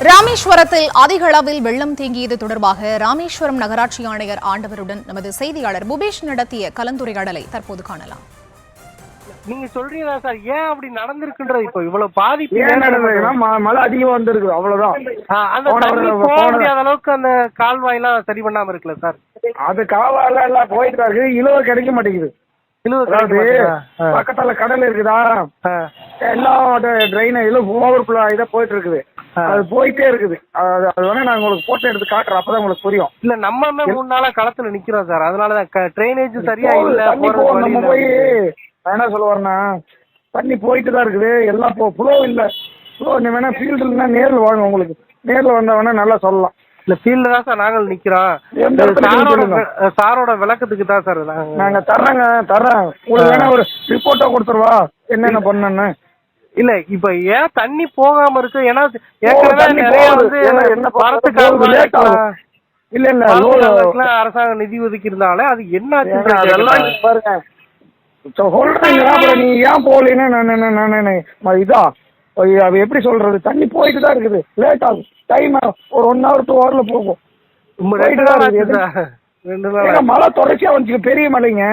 ராமேஸ்வரத்தில் அதிக அளவில் வெள்ளம் தேங்கியது தொடர்பாக ராமேஸ்வரம் நகராட்சி ஆணையர் ஆண்டவருடன் நமது செய்தியாளர் புபேஷ் நடத்திய கலந்துரையாடலை தற்போது காணலாம். நீங்க சொல்றீங்களா சார், ஏன் அப்படி நடந்திருக்குன்றது? இப்ப இவ்வளவு பாதிப்பு ஏன் நடந்ததுன்னா மழை அதிகமா வந்திருக்கு, அவ்வளவுதான். அந்த தண்ணி போக முடியாத அளவுக்கு அந்த கால்வாய் எல்லாம் சரி பண்ணாம இருக்குல்ல சார்? அது கால்வாய் எல்லாம் போயிட்டு தான் இருக்கு, இழுவ கிடைக்க மாட்டேங்குது. பக்கத்துல கடல் இருக்குதா, எல்லாம் ட்ரைனேஜ் ஓவர் ஃப்ளோ இதை போயிட்டு இருக்குது, அது போயிட்டே இருக்குது. அது வேணா நான் உங்களுக்கு போட்டோ எடுத்து காட்டுறேன், அப்பதான் உங்களுக்கு புரியும். இல்ல நம்ம 3 நாளா களத்துல நிக்கிறோம் சார், அதனாலதான் ட்ரைனேஜ் சரியா இல்ல. நம்ம போய் என்ன சொல்லுவாருன்னா, தண்ணி போயிட்டு தான் இருக்குது, எல்லாம் ஃப்ளோ இல்ல. ஃப்ளோ நீ வேணா ஃபீல்டுல நேர்ல வாங்க, உங்களுக்கு நேர்ல வந்தா வேணா நல்லா சொல்லலாம். இல்ல ஃபீல்டு தான் சார் நாங்கள் நிக்கிறோம். சாரோட விளக்கத்துக்கு தான் சார் நாங்க தர்றேன். உங்களுக்கு வேணா ஒரு ரிப்போர்ட்டா கொடுத்துருவா என்னென்ன பண்ணு. இல்ல இப்ப ஏன் தண்ணி போகாம இருக்கு? ஏன்னா ஏற்கனவே நிறைய வந்து இல்ல இல்ல அரசாங்கம் நிதி ஒதுக்கி இருந்தாலே அது என்ன பாருங்க சொல்றீங்க. நீ ஏன் போகலன்னு இதா அது எப்படி சொல்றது, தண்ணி போயிட்டு தான் இருக்குது, லேட் ஆகும். டைம் ஒரு 1 hour 2 hourல போகும். மழை தொடர்ச்சியா வந்துச்சு, பெரிய மலைங்க.